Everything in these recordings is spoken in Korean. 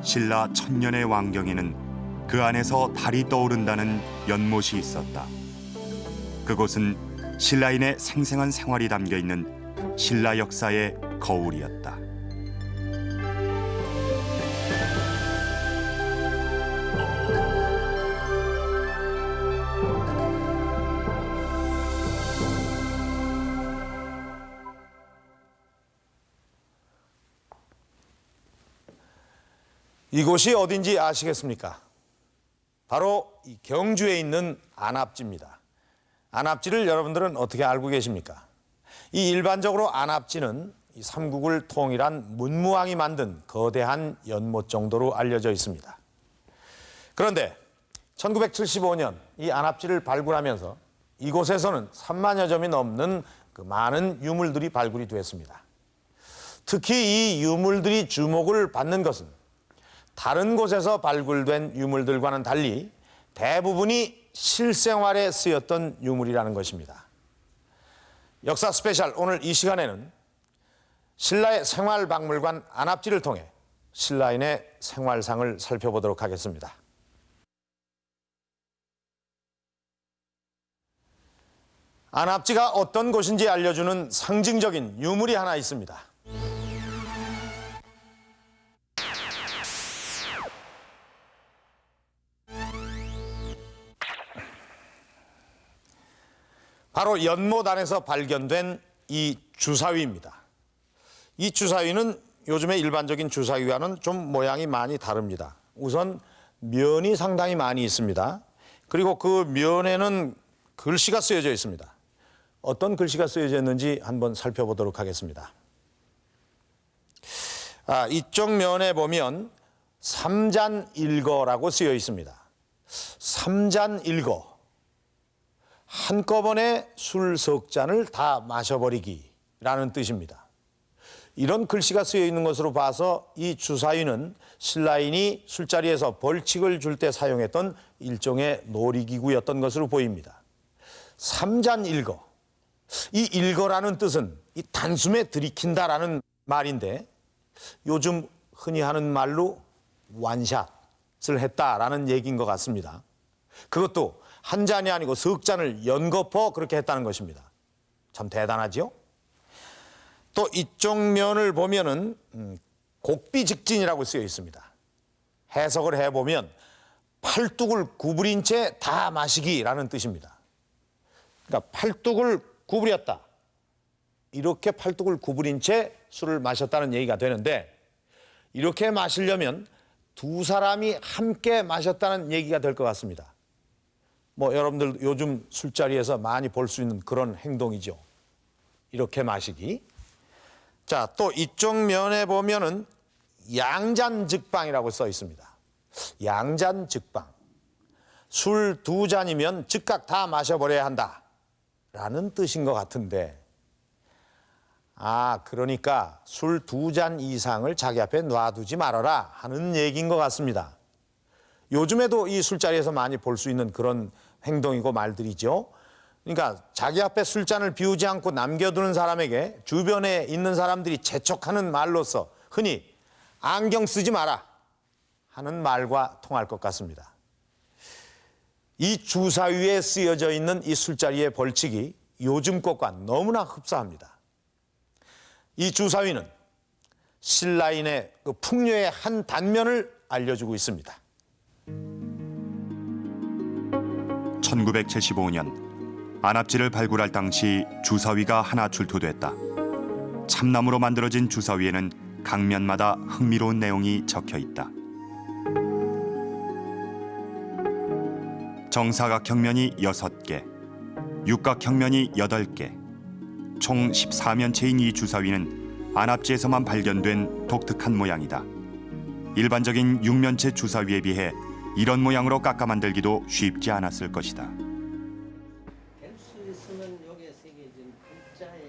신라 천년의 왕경에는 그 안에서 달이 떠오른다는 연못이 있었다. 그곳은 신라인의 생생한 생활이 담겨 있는 신라 역사의 거울이었다. 이곳이 어딘지 아시겠습니까? 바로 이 경주에 있는 안압지입니다. 안압지를 여러분들은 어떻게 알고 계십니까? 이 일반적으로 안압지는 이 삼국을 통일한 문무왕이 만든 거대한 연못 정도로 알려져 있습니다. 그런데 1975년 이 안압지를 발굴하면서 이곳에서는 3만여 점이 넘는 그 많은 유물들이 발굴이 됐습니다. 특히 이 유물들이 주목을 받는 것은 다른 곳에서 발굴된 유물들과는 달리 대부분이 실생활에 쓰였던 유물이라는 것입니다. 역사 스페셜 오늘 이 시간에는 신라의 생활박물관 안압지를 통해 신라인의 생활상을 살펴보도록 하겠습니다. 안압지가 어떤 곳인지 알려주는 상징적인 유물이 하나 있습니다. 바로 연못 안에서 발견된 이 주사위입니다. 이 주사위는 요즘의 일반적인 주사위와는 좀 모양이 많이 다릅니다. 우선 면이 상당히 많이 있습니다. 그리고 그 면에는 글씨가 쓰여져 있습니다. 어떤 글씨가 쓰여져 있는지 한번 살펴보도록 하겠습니다. 이쪽 면에 보면 삼잔일거라고 쓰여 있습니다. 삼잔일거. 한꺼번에 술 석 잔을 다 마셔버리기라는 뜻입니다. 이런 글씨가 쓰여 있는 것으로 봐서 이 주사위는 신라인이 술자리에서 벌칙을 줄 때 사용했던 일종의 놀이기구였던 것으로 보입니다. 삼잔일거. 이 일거라는 뜻은 이 단숨에 들이킨다라는 말인데 요즘 흔히 하는 말로 완샷을 했다라는 얘기인 것 같습니다. 그것도 한 잔이 아니고 석 잔을 연거푸어 그렇게 했다는 것입니다. 참 대단하죠? 또 이쪽 면을 보면은 곡비직진이라고 쓰여 있습니다. 해석을 해보면 팔뚝을 구부린 채 다 마시기라는 뜻입니다. 그러니까 팔뚝을 구부렸다. 이렇게 팔뚝을 구부린 채 술을 마셨다는 얘기가 되는데 이렇게 마시려면 두 사람이 함께 마셨다는 얘기가 될 것 같습니다. 여러분들 요즘 술자리에서 많이 볼 수 있는 그런 행동이죠. 이렇게 마시기. 자, 또 이쪽 면에 보면은 양잔즉방이라고 써 있습니다. 양잔즉방. 술 두 잔이면 즉각 다 마셔버려야 한다라는 뜻인 것 같은데 그러니까 술 두 잔 이상을 자기 앞에 놔두지 말아라 하는 얘기인 것 같습니다. 요즘에도 이 술자리에서 많이 볼 수 있는 그런 행동이고 말들이죠. 그러니까 자기 앞에 술잔을 비우지 않고 남겨두는 사람에게 주변에 있는 사람들이 재촉하는 말로서 흔히 안경 쓰지 마라 하는 말과 통할 것 같습니다. 이 주사위에 쓰여져 있는 이 술자리의 벌칙이 요즘 것과 너무나 흡사합니다. 이 주사위는 신라인의 그 풍류의 한 단면을 알려주고 있습니다. 1975년 안압지를 발굴할 당시 주사위가 하나 출토됐다. 참나무로 만들어진 주사위에는 각면마다 흥미로운 내용이 적혀 있다. 정사각형면이 6개, 육각형면이 8개, 총 14면체인 이 주사위는 안압지에서만 발견된 독특한 모양이다. 일반적인 6면체 주사위에 비해 이런 모양으로 깎아 만들기도 쉽지 않았을 것이다.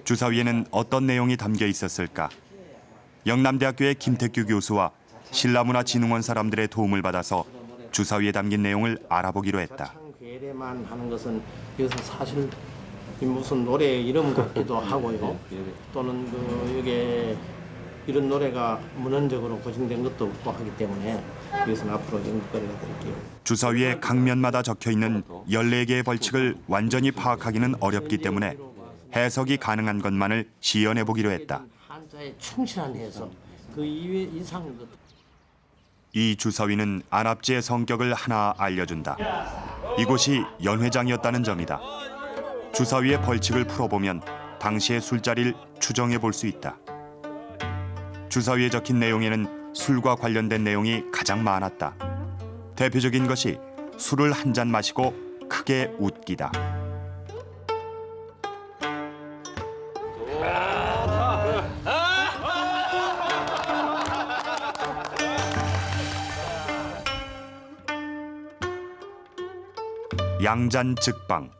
주사위에는 어떤 내용이 담겨 있었을까? 영남대학교의 김택규 교수와 신라문화진흥원 사람들의 도움을 받아서 주사위에 담긴 내용을 알아보기로 했다. 괴례만 하는 것은 여기서 사실 무슨 노래 이름 같기도 하고요. 또는 이게 이런 노래가 문헌적으로 고증된 것도 없고 하기 때문에 여기서는 앞으로 연구거리가 될게요. 주사위의 각면마다 적혀있는 14개의 벌칙을 완전히 파악하기는 어렵기 때문에 해석이 가능한 것만을 시연해보기로 했다. 한자에 충실한 해석, 그 이상의 것. 이 주사위는 안압지의 성격을 하나 알려준다. 이곳이 연회장이었다는 점이다. 주사위의 벌칙을 풀어보면 당시의 술자리를 추정해볼 수 있다. 주사위에 적힌 내용에는 술과 관련된 내용이 가장 많았다. 대표적인 것이 술을 한 잔 마시고 크게 웃기다. 양잔 즉방.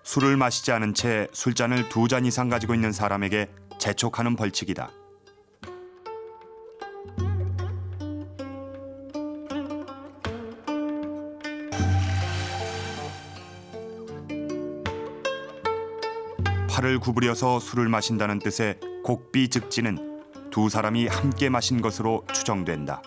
술을 마시지 않은 채 술잔을 2잔 이상 가지고 있는 사람에게 재촉하는 벌칙이다. 팔을 구부려서 술을 마신다는 뜻의 곡비즉지는 2 사람이 함께 마신 것으로 추정된다.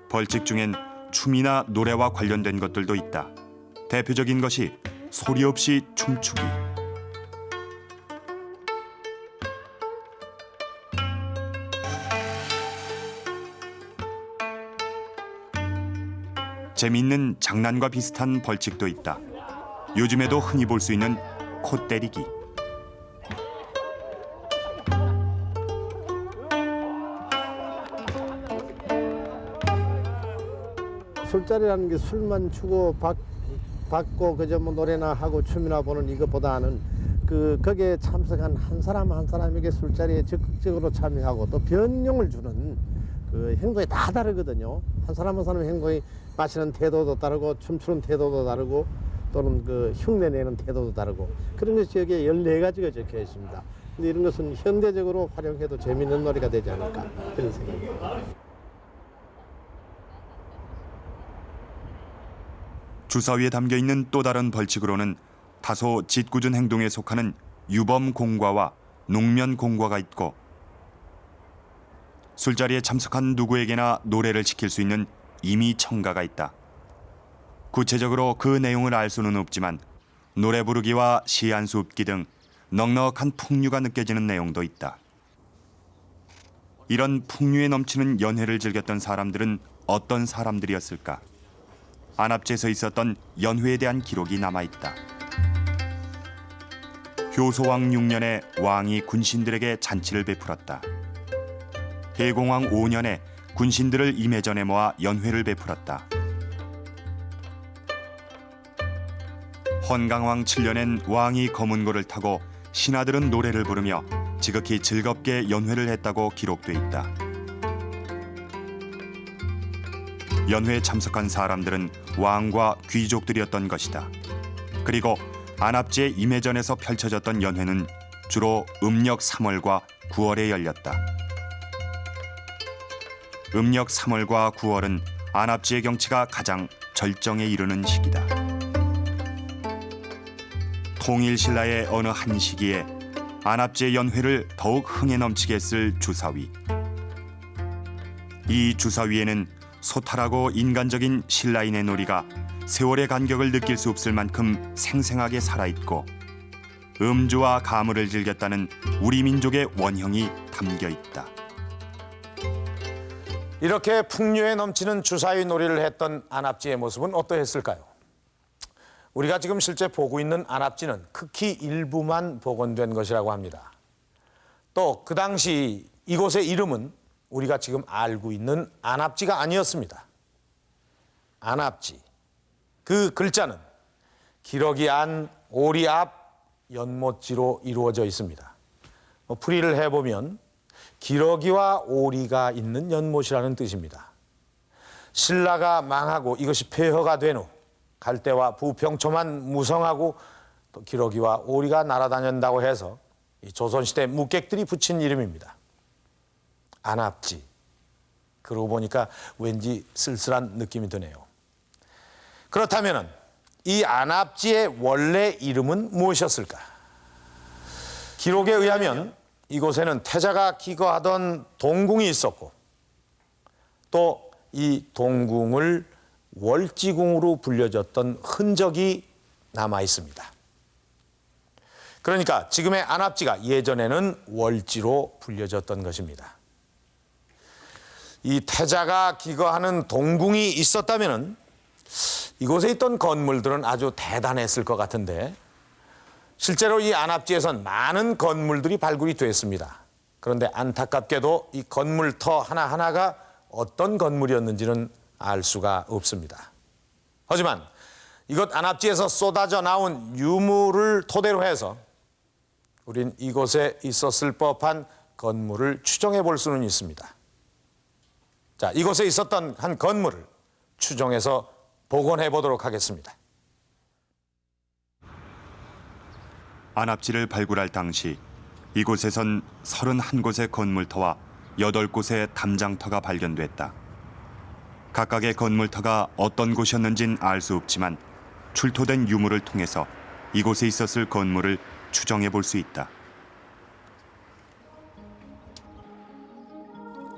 벌칙 중엔 춤이나 노래와 관련된 것들도 있다. 대표적인 것이 소리 없이 춤추기. 재미있는 장난과 비슷한 벌칙도 있다. 요즘에도 흔히 볼 수 있는 코 때리기. 술자리라는 게 술만 주고 받고 그저 뭐 노래나 하고 춤이나 보는 이것보다는 거기에 참석한 한 사람 한 사람에게 술자리에 적극적으로 참여하고 또 변용을 주는 그 행동이 다 다르거든요. 한 사람 한 사람 행동이 마시는 태도도 다르고 춤추는 태도도 다르고 또는 그 흉내 내는 태도도 다르고 그런 것이 여기에 14가지가 적혀 있습니다. 근데 이런 것은 현대적으로 활용해도 재미있는 놀이가 되지 않을까 그런 생각입니다. 주사위에 담겨있는 또 다른 벌칙으로는 다소 짓궂은 행동에 속하는 유범공과와 농면공과가 있고 술자리에 참석한 누구에게나 노래를 시킬 수 있는 임의청가가 있다. 구체적으로 그 내용을 알 수는 없지만 노래 부르기와 시 한 수 읊기 등 넉넉한 풍류가 느껴지는 내용도 있다. 이런 풍류에 넘치는 연회를 즐겼던 사람들은 어떤 사람들이었을까? 안압지에서 있었던 연회에 대한 기록이 남아있다. 효소왕 6년에 왕이 군신들에게 잔치를 베풀었다. 해공왕 5년에 군신들을 임해전에 모아 연회를 베풀었다. 헌강왕 7년엔 왕이 검은고를 타고 신하들은 노래를 부르며 지극히 즐겁게 연회를 했다고 기록돼 있다. 연회에 참석한 사람들은 왕과 귀족들이었던 것이다. 그리고 안압지의 임해전에서 펼쳐졌던 연회는 주로 음력 3월과 9월에 열렸다. 음력 3월과 9월은 안압지의 경치가 가장 절정에 이르는 시기다. 통일신라의 어느 한 시기에 안압지의 연회를 더욱 흥에 넘치게 했을 주사위. 이 주사위에는 소탈하고 인간적인 신라인의 놀이가 세월의 간격을 느낄 수 없을 만큼 생생하게 살아있고 음주와 가물을 즐겼다는 우리 민족의 원형이 담겨 있다. 이렇게 풍류에 넘치는 주사위 놀이를 했던 안압지의 모습은 어떠했을까요? 우리가 지금 실제 보고 있는 안압지는 극히 일부만 복원된 것이라고 합니다. 또 그 당시 이곳의 이름은 우리가 지금 알고 있는 안압지가 아니었습니다. 안압지, 그 글자는 기러기 안, 오리 앞, 연못지로 이루어져 있습니다. 풀이를 해보면 기러기와 오리가 있는 연못이라는 뜻입니다. 신라가 망하고 이것이 폐허가 된 후 갈대와 부평초만 무성하고 또 기러기와 오리가 날아다닌다고 해서 이 조선시대 묵객들이 붙인 이름입니다. 안압지. 그러고 보니까 왠지 쓸쓸한 느낌이 드네요. 그렇다면 이 안압지의 원래 이름은 무엇이었을까? 기록에 의하면 이곳에는 태자가 기거하던 동궁이 있었고 또 이 동궁을 월지궁으로 불려졌던 흔적이 남아 있습니다. 그러니까 지금의 안압지가 예전에는 월지로 불려졌던 것입니다. 이 태자가 기거하는 동궁이 있었다면 이곳에 있던 건물들은 아주 대단했을 것 같은데 실제로 이 안압지에선 많은 건물들이 발굴이 됐습니다. 그런데 안타깝게도 이 건물터 하나하나가 어떤 건물이었는지는 알 수가 없습니다. 하지만 이곳 안압지에서 쏟아져 나온 유물을 토대로 해서 우린 이곳에 있었을 법한 건물을 추정해 볼 수는 있습니다. 자, 이곳에 있었던 한 건물을 추정해서 복원해 보도록 하겠습니다. 안압지를 발굴할 당시 이곳에선 31곳의 건물터와 8곳의 담장터가 발견됐다. 각각의 건물터가 어떤 곳이었는진 알 수 없지만 출토된 유물을 통해서 이곳에 있었을 건물을 추정해 볼 수 있다.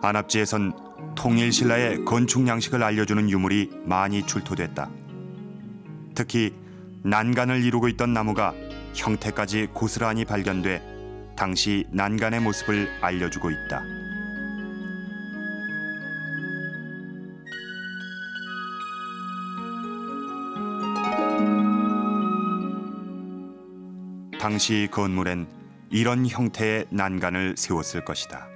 안압지에선 통일신라의 건축 양식을 알려주는 유물이 많이 출토됐다. 특히 난간을 이루고 있던 나무가 형태까지 고스란히 발견돼 당시 난간의 모습을 알려주고 있다. 당시 건물엔 이런 형태의 난간을 세웠을 것이다.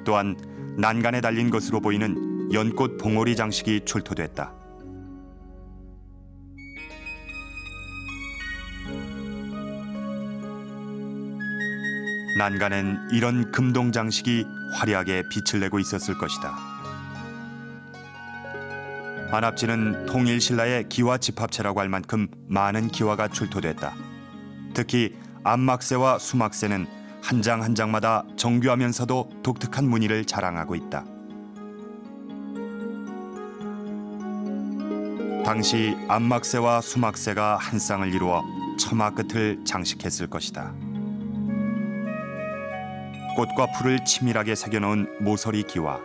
또한 난간에 달린 것으로 보이는 연꽃 봉오리 장식이 출토됐다. 난간엔 이런 금동 장식이 화려하게 빛을 내고 있었을 것이다. 안압지는 통일신라의 기와 집합체라고 할 만큼 많은 기와가 출토됐다. 특히 안막새와 수막새는 한 장 한 장마다 정교하면서도 독특한 무늬를 자랑하고 있다. 당시 안막새와 수막새가 한 쌍을 이루어 처마 끝을 장식했을 것이다. 꽃과 풀을 치밀하게 새겨놓은 모서리 기와,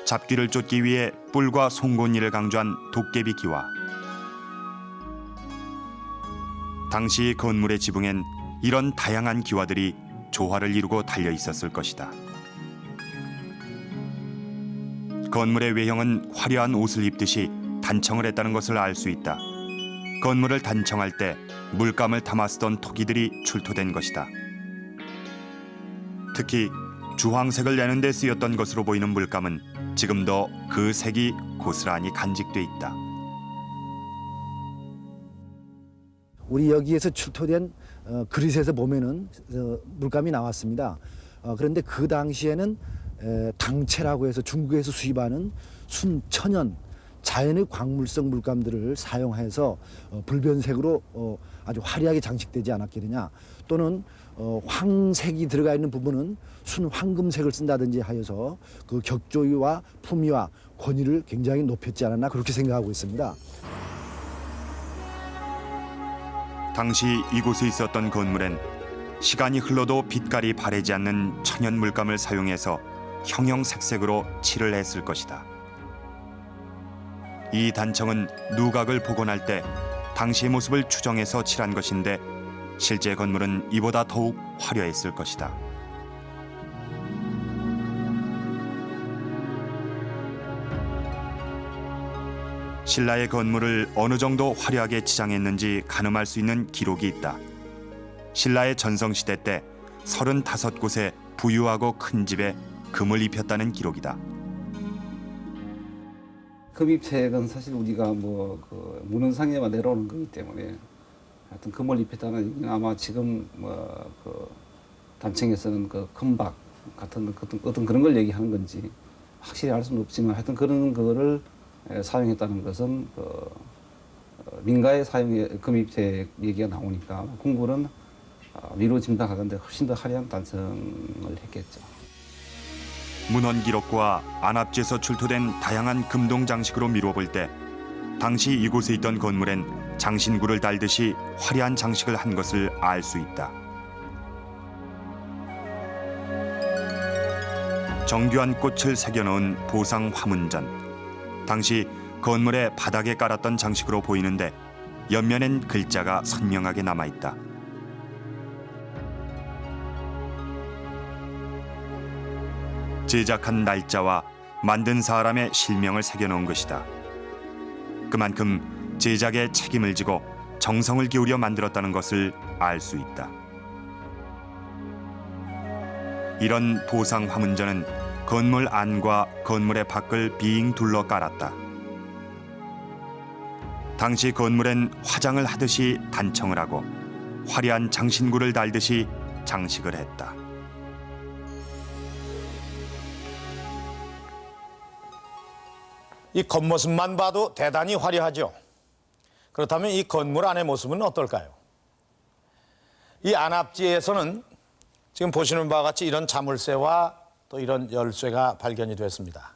잡귀를 쫓기 위해 뿔과 송곳니를 강조한 도깨비 기와, 당시 건물의 지붕엔 이런 다양한 기와들이 조화를 이루고 달려 있었을 것이다. 건물의 외형은 화려한 옷을 입듯이 단청을 했다는 것을 알 수 있다. 건물을 단청할 때 물감을 담아 쓰던 토기들이 출토된 것이다. 특히 주황색을 내는 데 쓰였던 것으로 보이는 물감은 지금도 그 색이 고스란히 간직돼 있다. 우리 여기에서 출토된 그릇에서 보면은 물감이 나왔습니다. 그런데 그 당시에는 당채라고 해서 중국에서 수입하는 순천연 자연의 광물성 물감들을 사용해서 불변색으로 아주 화려하게 장식되지 않았겠느냐, 또는 황색이 들어가 있는 부분은 순황금색을 쓴다든지 하여서 그 격조위와 품위와 권위를 굉장히 높였지 않았나, 그렇게 생각하고 있습니다. 당시 이곳에 있었던 건물엔 시간이 흘러도 빛깔이 바래지 않는 천연 물감을 사용해서 형형색색으로 칠을 했을 것이다. 이 단청은 누각을 복원할 때 당시의 모습을 추정해서 칠한 것인데 실제 건물은 이보다 더욱 화려했을 것이다. 신라의 건물을 어느 정도 화려하게 치장했는지 가늠할 수 있는 기록이 있다. 신라의 전성시대 때 35곳의 부유하고 큰 집에 금을 입혔다는 기록이다. 금입책은 사실 우리가 그 문헌상에만 내려오는 거기 때문에 하여튼 금을 입혔다는 얘기는 아마 지금 그 단청에서는 그 금박 같은 어떤 그런 걸 얘기하는 건지 확실히 알 수는 없지만 하여튼 그런 거를 사용했다는 것은 민가의 사용의 금입책 얘기가 나오니까 궁굴은 미루짐작하건대 훨씬 더 화려한 단성을 했겠죠. 문헌 기록과 안압지에서 출토된 다양한 금동 장식으로 미뤄볼 때 당시 이곳에 있던 건물엔 장신구를 달듯이 화려한 장식을 한 것을 알 수 있다. 정교한 꽃을 새겨놓은 보상 화문전. 당시 건물의 바닥에 깔았던 장식으로 보이는데 옆면엔 글자가 선명하게 남아있다. 제작한 날짜와 만든 사람의 실명을 새겨놓은 것이다. 그만큼 제작에 책임을 지고 정성을 기울여 만들었다는 것을 알 수 있다. 이런 보상 화문전은 건물 안과 건물의 밖을 빙 둘러 깔았다. 당시 건물엔 화장을 하듯이 단청을 하고 화려한 장신구를 달듯이 장식을 했다. 이 겉모습만 봐도 대단히 화려하죠. 그렇다면 이 건물 안의 모습은 어떨까요? 이 안압지에서는 지금 보시는 바와 같이 이런 자물쇠와 또 이런 열쇠가 발견이 됐습니다.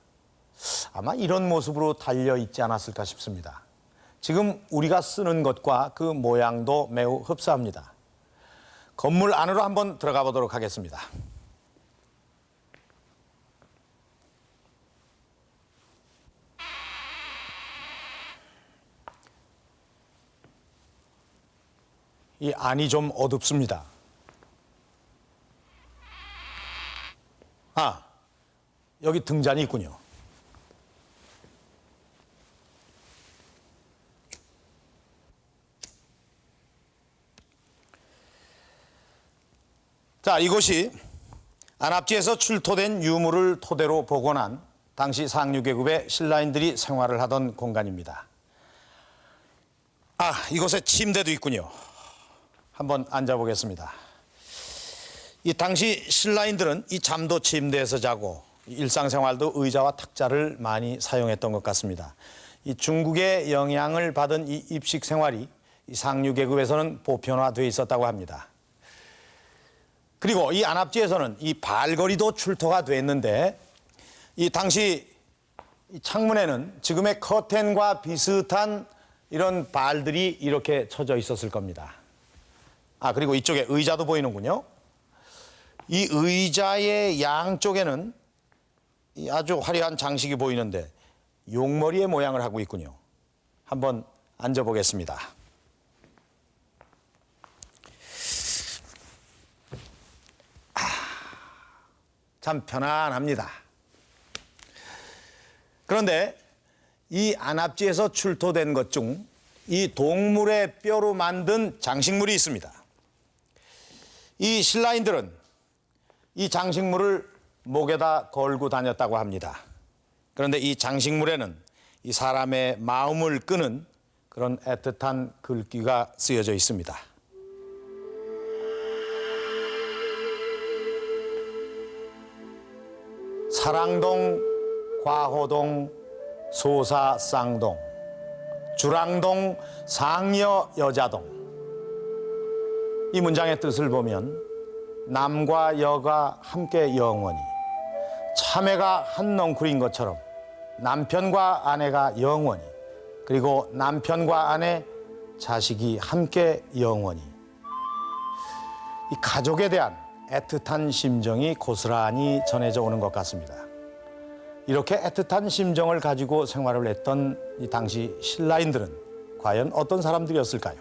아마 이런 모습으로 달려 있지 않았을까 싶습니다. 지금 우리가 쓰는 것과 그 모양도 매우 흡사합니다. 건물 안으로 한번 들어가 보도록 하겠습니다. 이 안이 좀 어둡습니다. 아, 여기 등잔이 있군요. 자, 이곳이 안압지에서 출토된 유물을 토대로 복원한 당시 상류계급의 신라인들이 생활을 하던 공간입니다. 아, 이곳에 침대도 있군요. 한번 앉아보겠습니다. 이 당시 신라인들은 이 잠도 침대에서 자고 일상생활도 의자와 탁자를 많이 사용했던 것 같습니다. 이 중국의 영향을 받은 이 입식 생활이 이 상류계급에서는 보편화되어 있었다고 합니다. 그리고 이 안압지에서는 이 발걸이도 출토가 됐는데 이 당시 이 창문에는 지금의 커튼과 비슷한 이런 발들이 이렇게 쳐져 있었을 겁니다. 아, 그리고 이쪽에 의자도 보이는군요. 이 의자의 양쪽에는 이 아주 화려한 장식이 보이는데 용머리의 모양을 하고 있군요. 한번 앉아보겠습니다. 참 편안합니다. 그런데 이 안압지에서 출토된 것 중 이 동물의 뼈로 만든 장식물이 있습니다. 이 신라인들은 이 장식물을 목에다 걸고 다녔다고 합니다. 그런데 이 장식물에는 이 사람의 마음을 끄는 그런 애틋한 글귀가 쓰여져 있습니다. 사랑동, 과호동, 소사쌍동, 주랑동, 상여 여자동. 이 문장의 뜻을 보면 남과 여가 함께 영원히, 참외가 한 넝쿨인 것처럼 남편과 아내가 영원히, 그리고 남편과 아내, 자식이 함께 영원히. 이 가족에 대한 애틋한 심정이 고스란히 전해져 오는 것 같습니다. 이렇게 애틋한 심정을 가지고 생활을 했던 이 당시 신라인들은 과연 어떤 사람들이었을까요?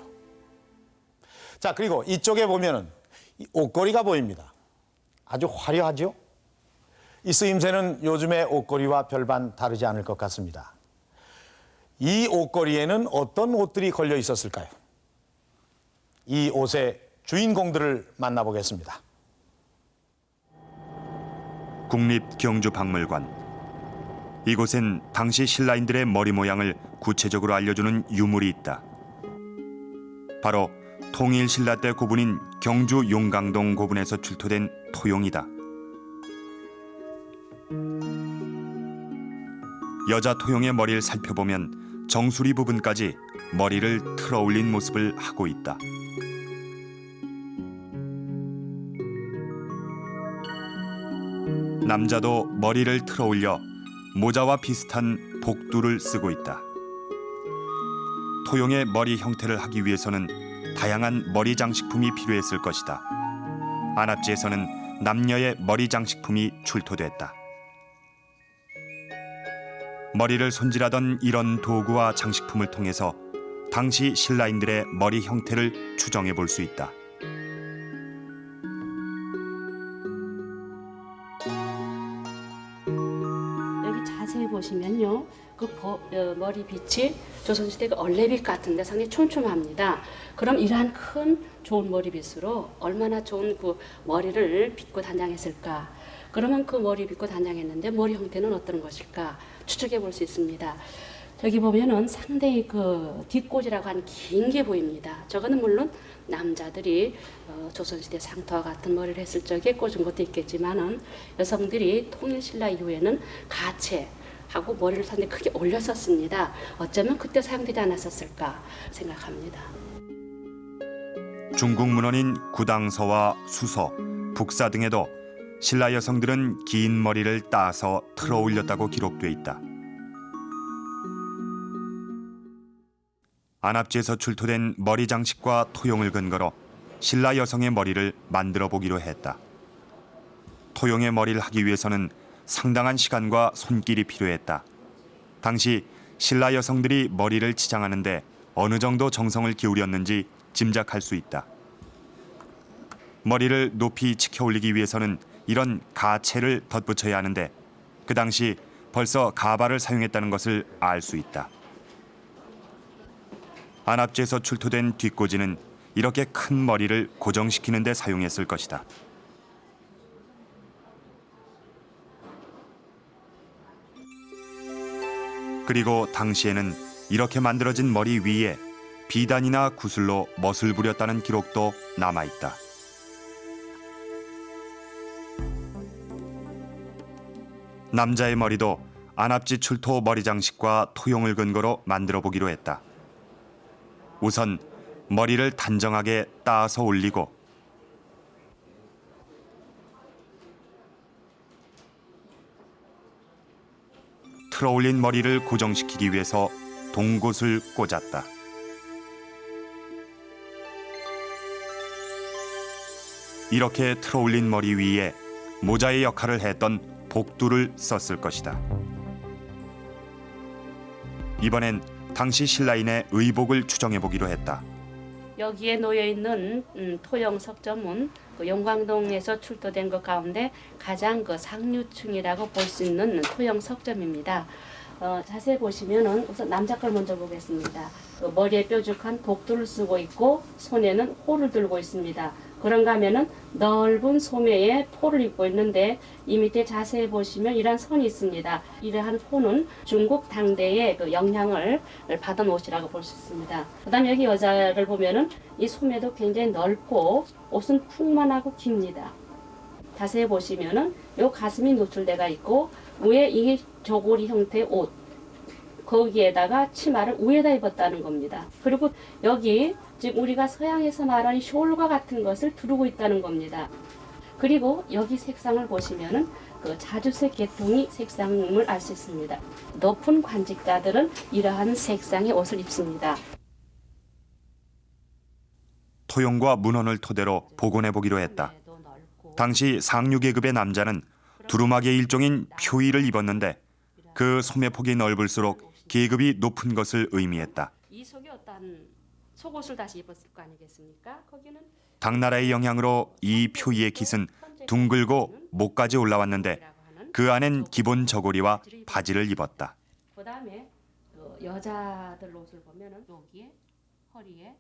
자, 그리고 이쪽에 보면은 이 옷걸이가 보입니다. 아주 화려하죠? 이 쓰임새는 요즘의 옷걸이와 별반 다르지 않을 것 같습니다. 이 옷걸이에는 어떤 옷들이 걸려 있었을까요? 이 옷의 주인공들을 만나보겠습니다. 국립경주박물관. 이곳엔 당시 신라인들의 머리 모양을 구체적으로 알려주는 유물이 있다. 바로 통일신라 때 고분인 경주 용강동 고분에서 출토된 토용이다. 여자 토용의 머리를 살펴보면 정수리 부분까지 머리를 틀어 올린 모습을 하고 있다. 남자도 머리를 틀어 올려 모자와 비슷한 복두를 쓰고 있다. 토용의 머리 형태를 하기 위해서는 다양한 머리 장식품이 필요했을 것이다. 안압지에서는 남녀의 머리 장식품이 출토됐다. 머리를 손질하던 이런 도구와 장식품을 통해서 당시 신라인들의 머리 형태를 추정해 볼 수 있다. 여기 자세히 보시면요, 머리 빛이 조선시대 얼레빛 같은데 상당히 촘촘합니다. 그럼 이러한 큰 좋은 머리빗으로 얼마나 좋은 그 머리를 빗고 단장했을까? 그러면 그 머리 빗고 단장했는데 머리 형태는 어떤 것일까? 추측해 볼 수 있습니다. 저기 보면은 상당히 그 뒷꽂이라고 하는 긴 게 보입니다. 저거는 물론 남자들이 조선시대 상토와 같은 머리를 했을 적에 꽂은 것도 있겠지만은 여성들이 통일신라 이후에는 가채하고 머리를 상당히 크게 올렸었습니다. 어쩌면 그때 사용되지 않았었을까 생각합니다. 중국 문헌인 구당서와 수서, 북사 등에도 신라 여성들은 긴 머리를 따서 틀어 올렸다고 기록돼 있다. 안압지에서 출토된 머리 장식과 토용을 근거로 신라 여성의 머리를 만들어 보기로 했다. 토용의 머리를 하기 위해서는 상당한 시간과 손길이 필요했다. 당시 신라 여성들이 머리를 치장하는데 어느 정도 정성을 기울였는지 짐작할 수 있다. 머리를 높이 치켜 올리기 위해서는 이런 가채를 덧붙여야 하는데 그 당시 벌써 가발을 사용했다는 것을 알 수 있다. 안압지에서 출토된 뒷꽂이는 이렇게 큰 머리를 고정시키는 데 사용했을 것이다. 그리고 당시에는 이렇게 만들어진 머리 위에 비단이나 구슬로 멋을 부렸다는 기록도 남아있다. 남자의 머리도 안압지 출토 머리 장식과 토용을 근거로 만들어 보기로 했다. 우선 머리를 단정하게 따서 올리고 틀어 올린 머리를 고정시키기 위해서 동곳을 꽂았다. 이렇게 틀어 올린 머리 위에 모자의 역할을 했던 복두를 썼을 것이다. 이번엔 당시 신라인의 의복을 추정해 보기로 했다. 여기에 놓여 있는 토용 석점은 그 영광동에서 출토된 것 가운데 가장 그 상류층이라고 볼 수 있는 토용 석점입니다. 자세히 보시면은 우선 남자 걸 먼저 보겠습니다. 그 머리에 뾰족한 복두를 쓰고 있고 손에는 호를 들고 있습니다. 그런가 하면은 넓은 소매에 포를 입고 있는데 이 밑에 자세히 보시면 이러한 선이 있습니다. 이러한 포는 중국 당대의 그 영향을 받은 옷이라고 볼 수 있습니다. 그다음 여기 여자를 보면은 이 소매도 굉장히 넓고 옷은 풍만하고 깁니다. 자세히 보시면은 요 가슴이 노출돼가 있고 위에 이게 저고리 형태의 옷, 거기에다가 치마를 위에다 입었다는 겁니다. 그리고 여기 지금 우리가 서양에서 말하는 숄과 같은 것을 두르고 있다는 겁니다. 그리고 여기 색상을 보시면은 그 자주색 계통이 색상을 알 수 있습니다. 높은 관직자들은 이러한 색상의 옷을 입습니다. 토용과 문헌을 토대로 복원해 보기로 했다. 당시 상류계급의 남자는 두루마기의 일종인 표의를 입었는데 그 소매폭이 넓을수록 계급이 높은 것을 의미했다. 이 속에 어떤 속옷을 다시 입었을 거 아니겠습니까? 거기는 당나라의 영향으로 이 표의의 깃은 둥글고 목까지 올라왔는데 그 안엔 기본 저고리와 바지를 입었다. 그다음에 여자들 옷을 보면은 여기에 허리에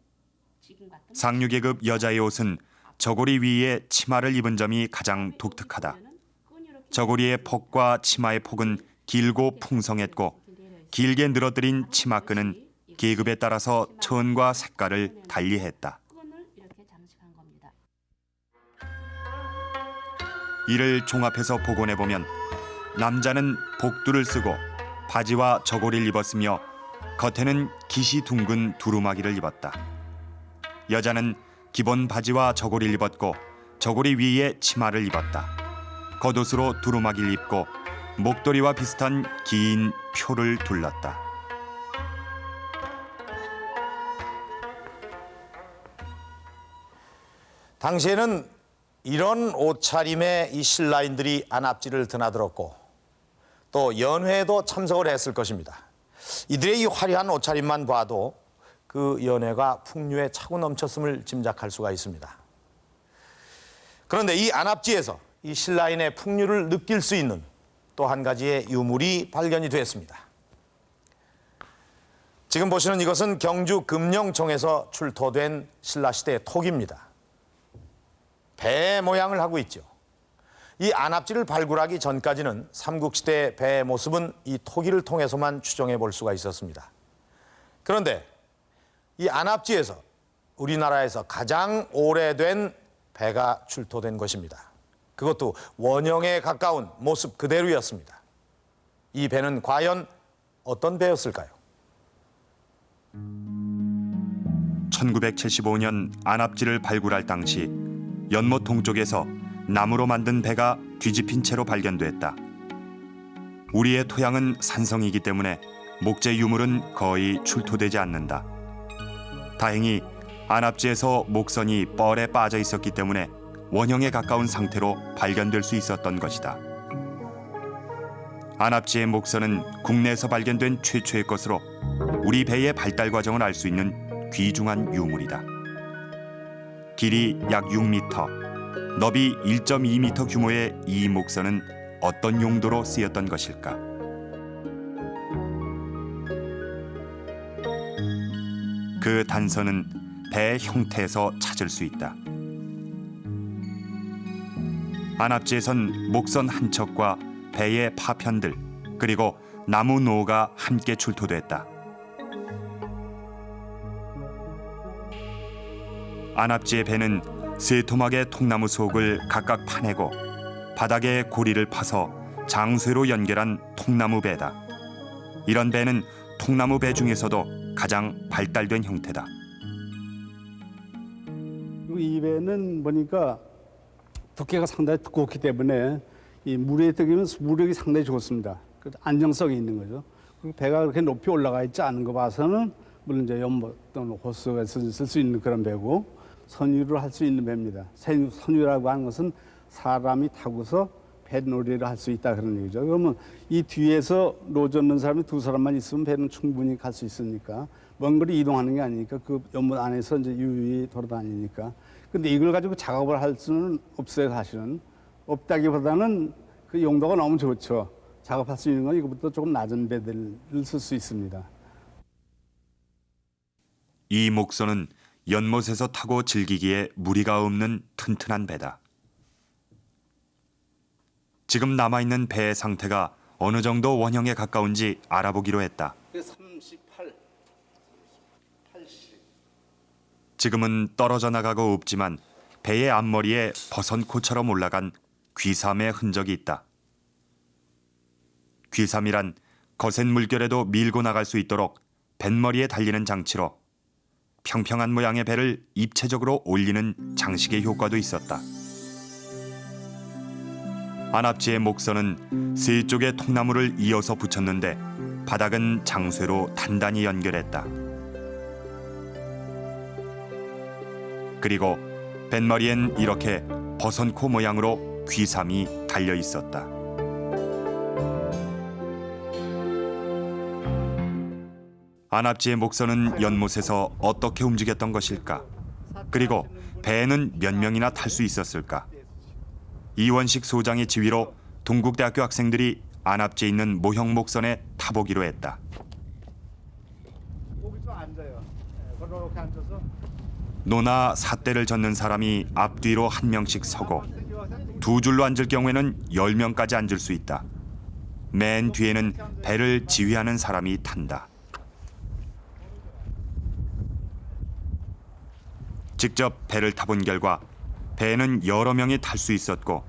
지금 같은 상류계급 여자의 옷은 저고리 위에 치마를 입은 점이 가장 독특하다. 저고리의 폭과 치마의 폭은 길고 풍성했고 길게 늘어뜨린 치마끈은 계급에 따라서 천과 색깔을 달리했다. 끈을 이렇게 장식한 겁니다. 이를 종합해서 복원해 보면 남자는 복두를 쓰고 바지와 저고리를 입었으며 겉에는 깃이 둥근 두루마기를 입었다. 여자는 기본 바지와 저고리를 입었고 저고리 위에 치마를 입었다. 겉옷으로 두루마기를 입고 목도리와 비슷한 긴 표를 둘렀다. 당시에는 이런 옷차림에 이 신라인들이 안압지를 드나들었고 또 연회에도 참석을 했을 것입니다. 이들의 이 화려한 옷차림만 봐도 그 연회가 풍류에 차고 넘쳤음을 짐작할 수가 있습니다. 그런데 이 안압지에서 이 신라인의 풍류를 느낄 수 있는 또 한 가지의 유물이 발견이 됐습니다. 지금 보시는 이것은 경주 금령청에서 출토된 신라시대의 톡입니다. 배 모양을 하고 있죠. 이 안압지를 발굴하기 전까지는 삼국시대 배의 모습은 이 토기를 통해서만 추정해 볼 수가 있었습니다. 그런데 이 안압지에서 우리나라에서 가장 오래된 배가 출토된 것입니다. 그것도 원형에 가까운 모습 그대로였습니다. 이 배는 과연 어떤 배였을까요? 1975년 안압지를 발굴할 당시 연못 동쪽에서 나무로 만든 배가 뒤집힌 채로 발견됐다. 우리의 토양은 산성이기 때문에 목재 유물은 거의 출토되지 않는다. 다행히 안압지에서 목선이 뻘에 빠져 있었기 때문에 원형에 가까운 상태로 발견될 수 있었던 것이다. 안압지의 목선은 국내에서 발견된 최초의 것으로 우리 배의 발달 과정을 알 수 있는 귀중한 유물이다. 길이 약 6m, 너비 1.2m 규모의 이 목선은 어떤 용도로 쓰였던 것일까? 그 단서는 배의 형태에서 찾을 수 있다. 안압지에선 목선 한 척과 배의 파편들 그리고 나무 노가 함께 출토됐다. 안압지의 배는 세 토막의 통나무 속을 각각 파내고 바닥에 고리를 파서 장쇠로 연결한 통나무 배다. 이런 배는 통나무 배 중에서도 가장 발달된 형태다. 이 배는 보니까 두께가 상당히 두껍기 때문에 이 물에 뜨기면 무력이 상당히 좋습니다. 안정성이 있는 거죠. 그리고 배가 그렇게 높이 올라가 있지 않은 거 봐서는 물론 이제 연못 또는 호수에서 쓸 수 있는 그런 배고 선유를 할 수 있는 배입니다. 선유라고 하는 것은 사람이 타고서 배놀이를 할 수 있다 그런 얘기죠. 그러면 이 뒤에서 노젓는 사람이 두 사람만 있으면 배는 충분히 갈 수 있으니까 먼 거리 이동하는 게 아니니까 그 연못 안에서 이제 유유히 돌아다니니까. 근데 이걸 가지고 작업을 할 수는 없어요, 사실은. 없다기보다는 그 용도가 너무 좋죠. 작업할 수 있는 건 이거보다 조금 낮은 배들을 쓸 수 있습니다. 이 목선은 연못에서 타고 즐기기에 무리가 없는 튼튼한 배다. 지금 남아있는 배의 상태가 어느 정도 원형에 가까운지 알아보기로 했다. 38, 80. 지금은 떨어져 나가고 없지만 배의 앞머리에 버선코처럼 올라간 귀삼의 흔적이 있다. 귀삼이란 거센 물결에도 밀고 나갈 수 있도록 뱃머리에 달리는 장치로 평평한 모양의 배를 입체적으로 올리는 장식의 효과도 있었다. 안압지의 목선은 세 쪽의 통나무를 이어서 붙였는데 바닥은 장쇠로 단단히 연결했다. 그리고 뱃머리엔 이렇게 버선코 모양으로 귀삼이 달려 있었다. 안압지의 목선은 연못에서 어떻게 움직였던 것일까? 그리고 배에는 몇 명이나 탈 수 있었을까? 이원식 소장의 지휘로 동국대학교 학생들이 안압지에 있는 모형 목선에 타보기로 했다. 거기 좀 앉아요. 그렇게 앉아서. 노나 삿대를 젓는 사람이 앞뒤로 한 명씩 서고 두 줄로 앉을 경우에는 10명까지 앉을 수 있다. 맨 뒤에는 배를 지휘하는 사람이 탄다. 직접 배를 타본 결과 배에는 여러 명이 탈 수 있었고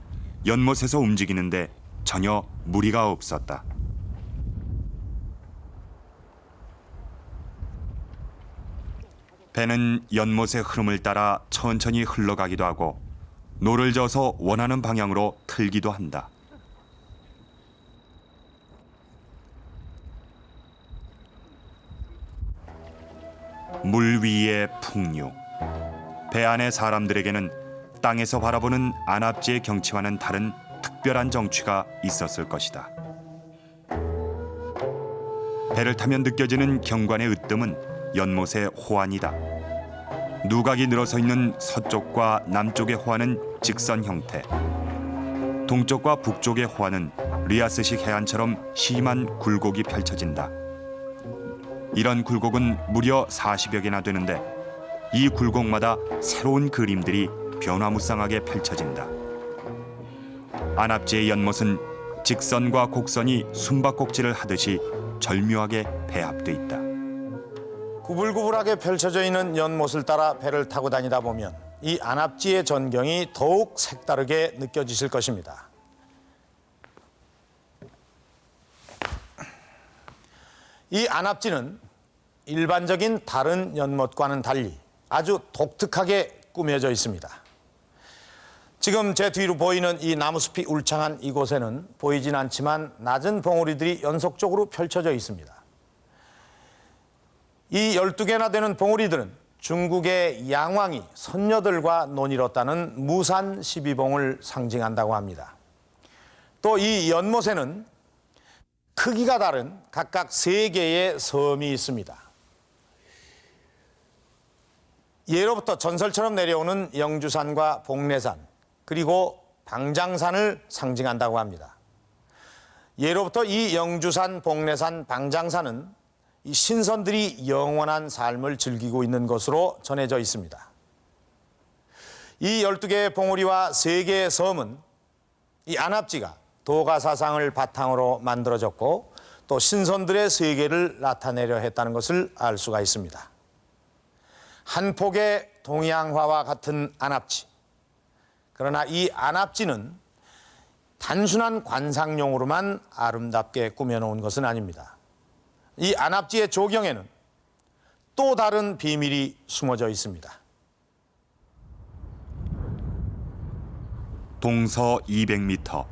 연못에서 움직이는데 전혀 무리가 없었다. 배는 연못의 흐름을 따라 천천히 흘러가기도 하고 노를 저어서 원하는 방향으로 틀기도 한다. 물 위의 풍류. 배 안의 사람들에게는 땅에서 바라보는 안압지의 경치와는 다른 특별한 정취가 있었을 것이다. 배를 타면 느껴지는 경관의 으뜸은 연못의 호안이다. 누각이 늘어서 있는 서쪽과 남쪽의 호안은 직선 형태, 동쪽과 북쪽의 호안은 리아스식 해안처럼 심한 굴곡이 펼쳐진다. 이런 굴곡은 무려 40여 개나 되는데 이 굴곡마다 새로운 그림들이 변화무쌍하게 펼쳐진다. 안압지의 연못은 직선과 곡선이 숨바꼭질을 하듯이 절묘하게 배합돼 있다. 구불구불하게 펼쳐져 있는 연못을 따라 배를 타고 다니다 보면 이 안압지의 전경이 더욱 색다르게 느껴지실 것입니다. 이 안압지는 일반적인 다른 연못과는 달리 아주 독특하게 꾸며져 있습니다. 지금 제 뒤로 보이는 이 나무숲이 울창한 이곳에는 보이진 않지만 낮은 봉우리들이 연속적으로 펼쳐져 있습니다. 이 12개나 되는 봉우리들은 중국의 양왕이 선녀들과 논이뤘다는 무산 12봉을 상징한다고 합니다. 또 이 연못에는 크기가 다른 각각 3개의 섬이 있습니다. 예로부터 전설처럼 내려오는 영주산과 복례산 그리고 방장산을 상징한다고 합니다. 예로부터 이 영주산, 복례산, 방장산은 이 신선들이 영원한 삶을 즐기고 있는 것으로 전해져 있습니다. 이 12개의 봉우리와 3개의 섬은 이 안압지가 도가사상을 바탕으로 만들어졌고 또 신선들의 세계를 나타내려 했다는 것을 알 수가 있습니다. 한 폭의 동양화와 같은 안압지. 그러나 이 안압지는 단순한 관상용으로만 아름답게 꾸며놓은 것은 아닙니다. 이 안압지의 조경에는 또 다른 비밀이 숨어져 있습니다. 동서 200m,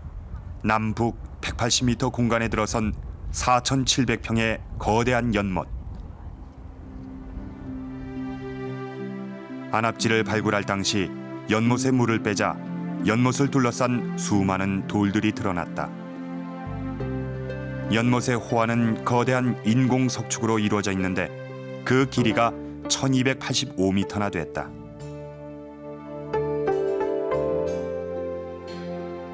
남북 180m 공간에 들어선 4,700평의 거대한 연못. 안압지를 발굴할 당시 연못에 물을 빼자 연못을 둘러싼 수많은 돌들이 드러났다. 연못의 호안은 거대한 인공 석축으로 이루어져 있는데 그 길이가 1,285m나 됐다.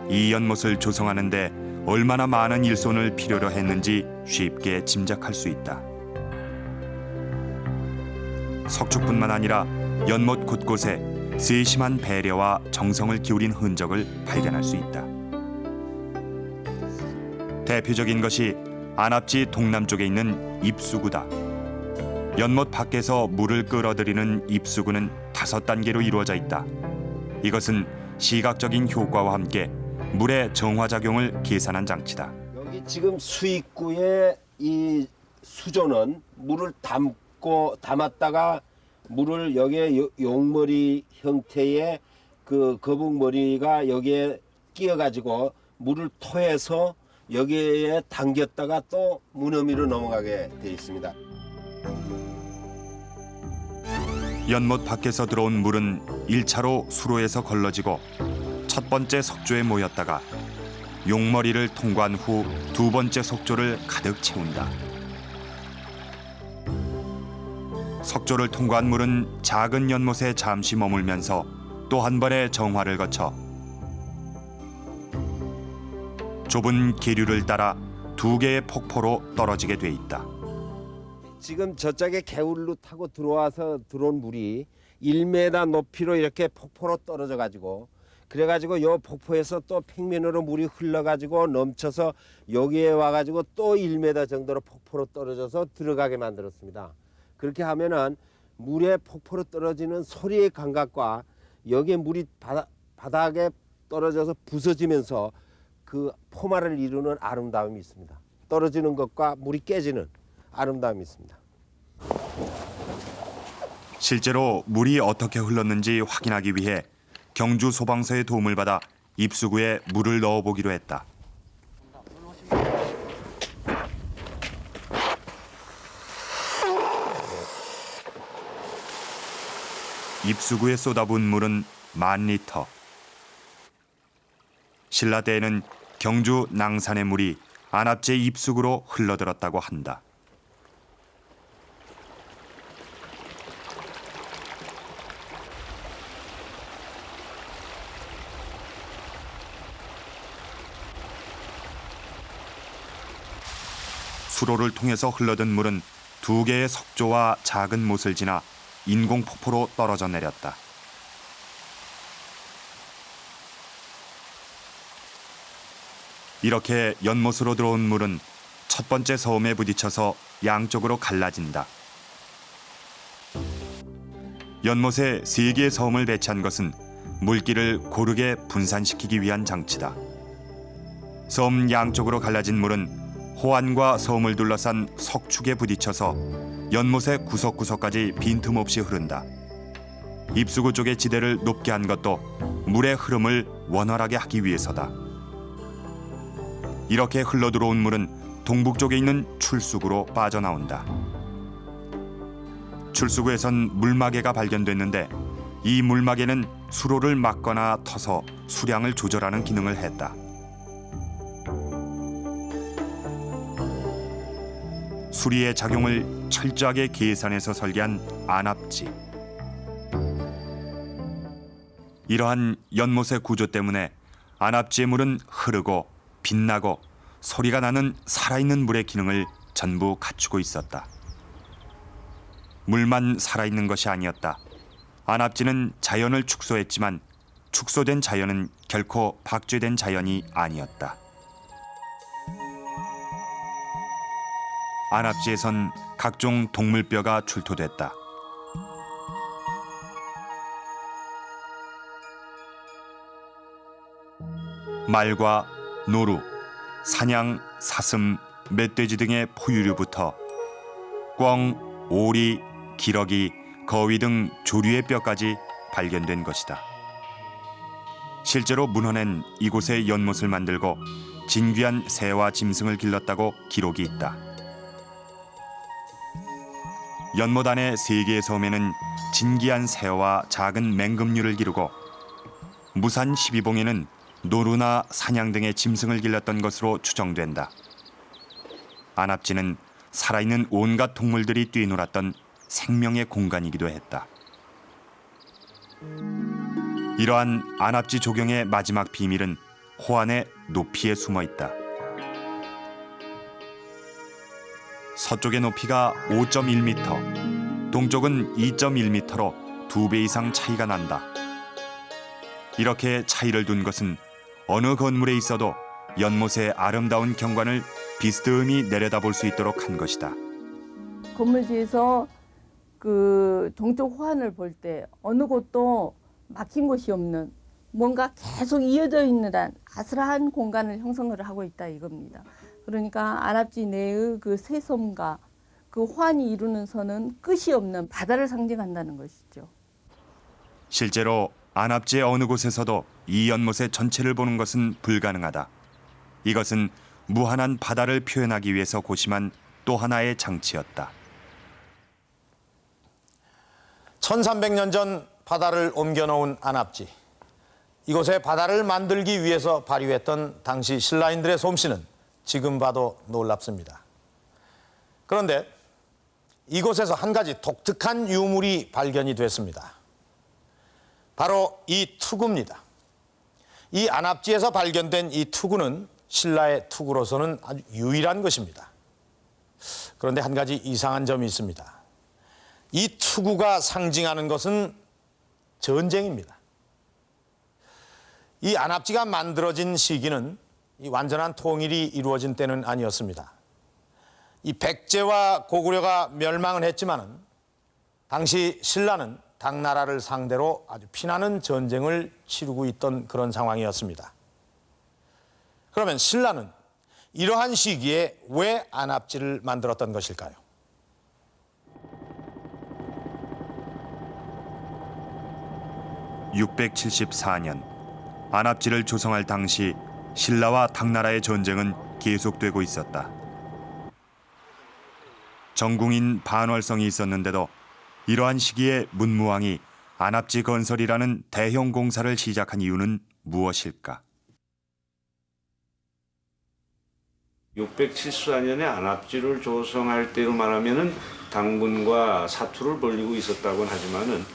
이 연못을 조성하는데 얼마나 많은 일손을 필요로 했는지 쉽게 짐작할 수 있다. 석축뿐만 아니라 연못 곳곳에 세심한 배려와 정성을 기울인 흔적을 발견할 수 있다. 대표적인 것이 안압지 동남쪽에 있는 입수구다. 연못 밖에서 물을 끌어들이는 입수구는 5단계로 이루어져 있다. 이것은 시각적인 효과와 함께 물의 정화작용을 계산한 장치다. 여기 지금 수입구의 이 수조는 물을 담았다가 물을 여기에 용머리 형태의 그 거북머리가 여기에 끼어가지고 물을 토해서 여기에 당겼다가 또 문어미로 넘어가게 되어 있습니다. 연못 밖에서 들어온 물은 1차로 수로에서 걸러지고 첫 번째 석조에 모였다가 용머리를 통과한 후 두 번째 석조를 가득 채운다. 석조를 통과한 물은 작은 연못에 잠시 머물면서 또 한 번의 정화를 거쳐 좁은 계류를 따라 2개의 폭포로 떨어지게 돼 있다. 지금 저쪽에 개울로 타고 들어온 물이 1m 높이로 이렇게 폭포로 떨어져 가지고 그래가지고 요 폭포에서 또 평면으로 물이 흘러가지고 넘쳐서 여기에 와가지고 또 1m 정도로 폭포로 떨어져서 들어가게 만들었습니다. 그렇게 하면은 물에 폭포로 떨어지는 소리의 감각과 여기에 물이 바닥에 떨어져서 부서지면서 그 포마를 이루는 아름다움이 있습니다. 떨어지는 것과 물이 깨지는 아름다움이 있습니다. 실제로 물이 어떻게 흘렀는지 확인하기 위해 경주 소방서의 도움을 받아 입수구에 물을 넣어보기로 했다. 입수구에 쏟아부은 물은 10,000리터. 신라 때에는 경주 낭산의 물이 안압제 입수구로 흘러들었다고 한다. 수로를 통해서 흘러든 물은 2개의 석조와 작은 못을 지나 인공폭포로 떨어져 내렸다. 이렇게 연못으로 들어온 물은 첫 번째 섬에 부딪혀서 양쪽으로 갈라진다. 연못에 3개의 섬을 배치한 것은 물기를 고르게 분산시키기 위한 장치다. 섬 양쪽으로 갈라진 물은 호안과 섬을 둘러싼 석축에 부딪혀서 연못의 구석구석까지 빈틈없이 흐른다. 입수구 쪽의 지대를 높게 한 것도 물의 흐름을 원활하게 하기 위해서다. 이렇게 흘러들어온 물은 동북쪽에 있는 출수구로 빠져나온다. 출수구에선 물마개가 발견됐는데 이 물마개는 수로를 막거나 터서 수량을 조절하는 기능을 했다. 수리의 작용을 철저하게 계산해서 설계한 안압지. 이러한 연못의 구조 때문에 안압지의 물은 흐르고 빛나고 소리가 나는 살아있는 물의 기능을 전부 갖추고 있었다. 물만 살아있는 것이 아니었다. 안압지는 자연을 축소했지만 축소된 자연은 결코 박쥐된 자연이 아니었다. 안압지에선 각종 동물뼈가 출토됐다. 말과 노루, 사냥, 사슴, 멧돼지 등의 포유류부터 꿩, 오리, 기러기, 거위 등 조류의 뼈까지 발견된 것이다. 실제로 문헌엔 이곳에 연못을 만들고 진귀한 새와 짐승을 길렀다고 기록이 있다. 연못 안의 3개의 섬에는 진귀한 새와 작은 맹금류를 기르고 무산 12봉에는 노루나 사냥 등의 짐승을 길렀던 것으로 추정된다. 안압지는 살아있는 온갖 동물들이 뛰놀았던 생명의 공간이기도 했다. 이러한 안압지 조경의 마지막 비밀은 호안의 높이에 숨어 있다. 서쪽의 높이가 5.1m, 동쪽은 2.1m로 2배 이상 차이가 난다. 이렇게 차이를 둔 것은 어느 건물에 있어도 연못의 아름다운 경관을 비스듬히 내려다볼 수 있도록 한 것이다. 건물지에서 그 동쪽 호안을 볼 때 어느 곳도 막힌 곳이 없는 뭔가 계속 이어져 있는 아슬한 공간을 형성을 하고 있다 이겁니다. 그러니까 안압지 내의 그 새섬과 그 호안이 이루는 선은 끝이 없는 바다를 상징한다는 것이죠. 실제로 안압지의 어느 곳에서도 이 연못의 전체를 보는 것은 불가능하다. 이것은 무한한 바다를 표현하기 위해서 고심한 또 하나의 장치였다. 1300년 전 바다를 옮겨놓은 안압지. 이곳에 바다를 만들기 위해서 발휘했던 당시 신라인들의 솜씨는 지금 봐도 놀랍습니다. 그런데 이곳에서 한 가지 독특한 유물이 발견이 됐습니다. 바로 이 투구입니다. 이 안압지에서 발견된 이 투구는 신라의 투구로서는 아주 유일한 것입니다. 그런데 한 가지 이상한 점이 있습니다. 이 투구가 상징하는 것은 전쟁입니다. 이 안압지가 만들어진 시기는 이 완전한 통일이 이루어진 때는 아니었습니다. 이 백제와 고구려가 멸망은 했지만은 당시 신라는 당나라를 상대로 아주 피나는 전쟁을 치르고 있던 그런 상황이었습니다. 그러면 신라는 이러한 시기에 왜 안압지를 만들었던 것일까요? 674년 안압지를 조성할 당시 신라와 당나라의 전쟁은 계속되고 있었다. 전궁인 반월성이 있었는데도 이러한 시기에 문무왕이 안압지 건설이라는 대형 공사를 시작한 이유는 무엇일까? 674년에 안압지를 조성할 때로 말하면은 당군과 사투를 벌이고 있었다고는 하지만은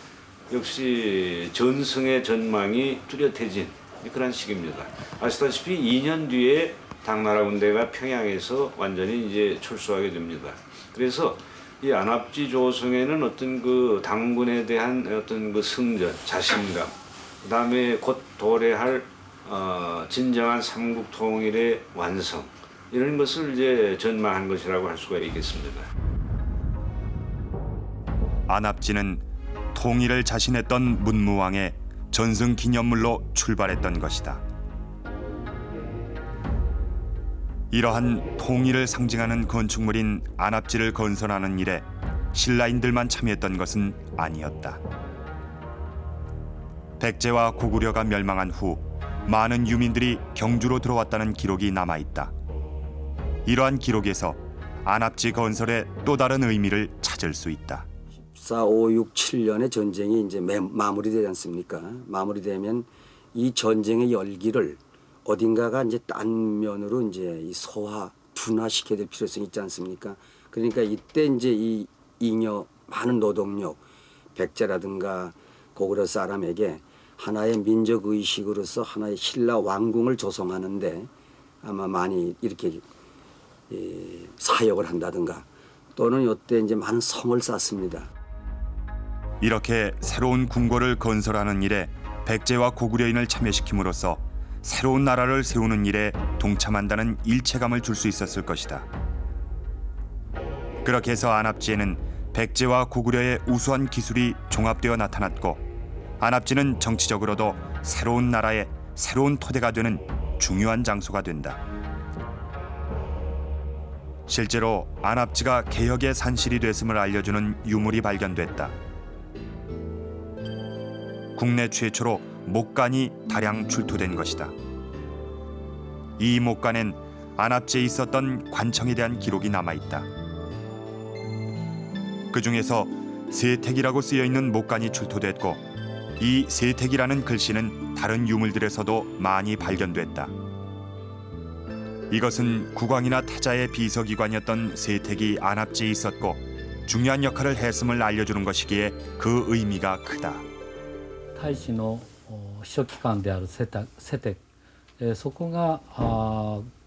역시 전승의 전망이 뚜렷해진 그런 시기입니다. 아시다시피 2년 뒤에 당나라 군대가 평양에서 완전히 이제 출소하게 됩니다. 그래서 이 안압지 조성에는 어떤 그 당군에 대한 어떤 그 승전, 자신감, 그다음에 곧 도래할 진정한 삼국 통일의 완성 이런 것을 이제 전망한 것이라고 할 수가 있겠습니다. 안압지는 통일을 자신했던 문무왕의 전승 기념물로 출발했던 것이다. 이러한 통일을 상징하는 건축물인 안압지를 건설하는 일에 신라인들만 참여했던 것은 아니었다. 백제와 고구려가 멸망한 후 많은 유민들이 경주로 들어왔다는 기록이 남아있다. 이러한 기록에서 안압지 건설의 또 다른 의미를 찾을 수 있다. 4, 5, 6, 7년의 전쟁이 이제 마무리되지 않습니까? 마무리되면 이 전쟁의 열기를 어딘가가 이제 딴 면으로 이제 이 소화, 둔화시켜야 될 필요성이 있지 않습니까? 그러니까 이때 이제 이 잉여 많은 노동력, 백제라든가 고구려 사람에게 하나의 민족 의식으로서 하나의 신라 왕궁을 조성하는데 아마 많이 이렇게 사역을 한다든가 또는 이때 이제 많은 성을 쌓습니다. 이렇게 새로운 궁궐을 건설하는 일에 백제와 고구려인을 참여시킴으로써 새로운 나라를 세우는 일에 동참한다는 일체감을 줄 수 있었을 것이다. 그렇게 해서 안압지에는 백제와 고구려의 우수한 기술이 종합되어 나타났고 안압지는 정치적으로도 새로운 나라의 새로운 토대가 되는 중요한 장소가 된다. 실제로 안압지가 개혁의 산실이 됐음을 알려주는 유물이 발견됐다. 국내 최초로 목간이 다량 출토된 것이다. 이 목간엔 안압지에 있었던 관청에 대한 기록이 남아있다. 그 중에서 세택이라고 쓰여있는 목간이 출토됐고 이 세택이라는 글씨는 다른 유물들에서도 많이 발견됐다. 이것은 국왕이나 태자의 비서기관이었던 세택이 안압지에 있었고 중요한 역할을 했음을 알려주는 것이기에 그 의미가 크다. 大使の秘書機関であるセテ、そこが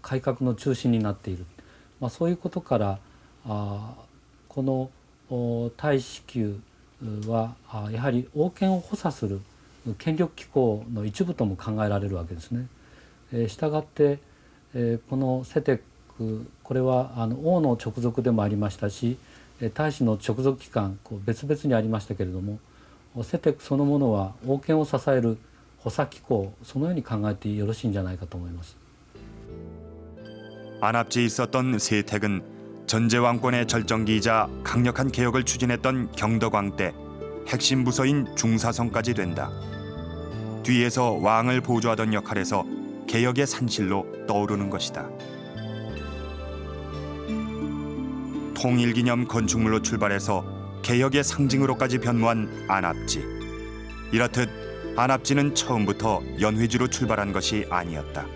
改革の中心になっている、そういうことからこの大使宮はやはり王権を補佐する権力機構の一部とも考えられるわけですね。したがってこのセテク、これは王の直属でもありましたし大使の直属機関別々にありましたけれども、セテクそのものは王権を支える補佐機構、そのように考えてよろしいんじゃないかと思います。 안압지에 있었던 세택은 전제 왕권의 절정기이자 강력한 개혁을 추진했던 경덕왕 때 핵심 부서인 중사성까지 된다. 뒤에서 왕을 보조하던 역할에서 개혁의 산실로 떠오르는 것이다. 통일기념 건축물로 출발해서 개혁의 상징으로까지 변모한 안압지. 이렇듯 안압지는 처음부터 연회지로 출발한 것이 아니었다.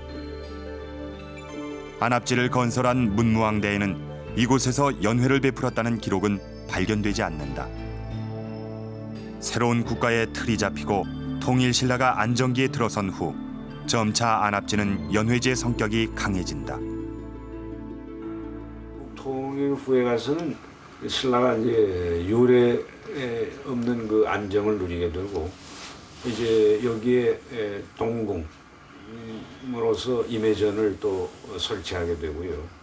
안압지를 건설한 문무왕대에는 이곳에서 연회를 베풀었다는 기록은 발견되지 않는다. 새로운 국가의 틀이 잡히고 통일신라가 안정기에 들어선 후 점차 안압지는 연회지의 성격이 강해진다. 통일 후에 가서는 신라가 이제 요래 없는 그 안정을 누리게 되고 이제 여기에 동궁으로서 임해전을 또 설치하게 되고요.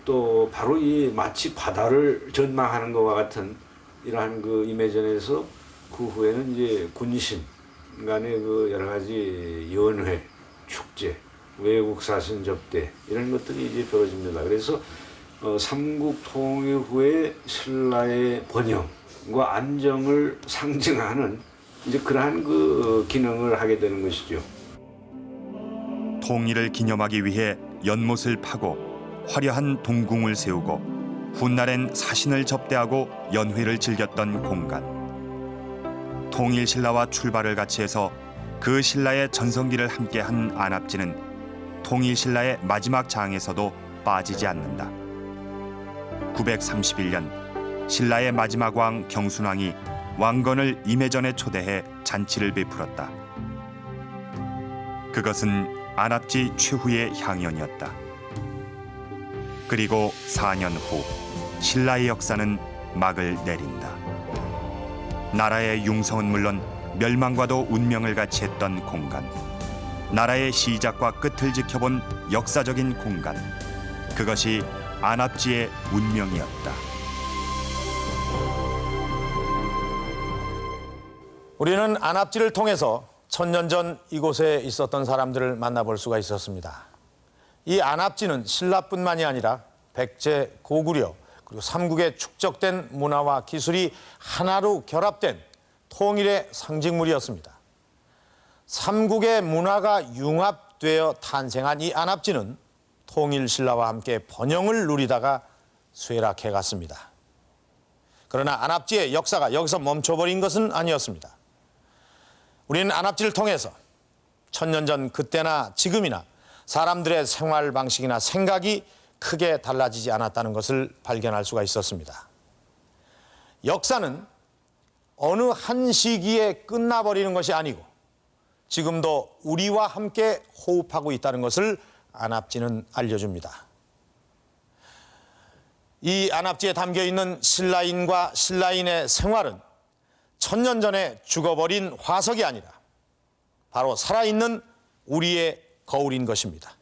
또 바로 이 마치 바다를 전망하는 것과 같은 이러한 그 임해전에서 그 후에는 이제 군신 간의 그 여러 가지 연회, 축제, 외국 사신 접대 이런 것들이 이제 벌어집니다. 그래서 삼국 통일 후에 신라의 번영과 안정을 상징하는 이제 그러한 그 기능을 하게 되는 것이죠. 통일을 기념하기 위해 연못을 파고 화려한 동궁을 세우고 훗날엔 사신을 접대하고 연회를 즐겼던 공간. 통일 신라와 출발을 같이 해서 그 신라의 전성기를 함께한 안압지는 통일 신라의 마지막 장에서도 빠지지 않는다. 931년 신라의 마지막 왕 경순왕이 왕건을 임해전에 초대해 잔치를 베풀었다. 그것은 안압지 최후의 향연이었다. 그리고 4년 후 신라의 역사는 막을 내린다. 나라의 융성은 물론 멸망과도 운명을 같이 했던 공간. 나라의 시작과 끝을 지켜본 역사적인 공간. 그것이 안압지의 운명이었다. 우리는 안압지를 통해서 1000년 전 이곳에 있었던 사람들을 만나볼 수가 있었습니다. 이 안압지는 신라뿐만이 아니라 백제, 고구려, 그리고 삼국에 축적된 문화와 기술이 하나로 결합된 통일의 상징물이었습니다. 삼국의 문화가 융합되어 탄생한 이 안압지는 통일 신라와 함께 번영을 누리다가 쇠락해 갔습니다. 그러나 안압지의 역사가 여기서 멈춰버린 것은 아니었습니다. 우리는 안압지를 통해서 1000년 전 그때나 지금이나 사람들의 생활 방식이나 생각이 크게 달라지지 않았다는 것을 발견할 수가 있었습니다. 역사는 어느 한 시기에 끝나버리는 것이 아니고 지금도 우리와 함께 호흡하고 있다는 것을 안압지는 알려줍니다. 이 안압지에 담겨있는 신라인과 신라인의 생활은 1000년 전에 죽어버린 화석이 아니라 바로 살아있는 우리의 거울인 것입니다.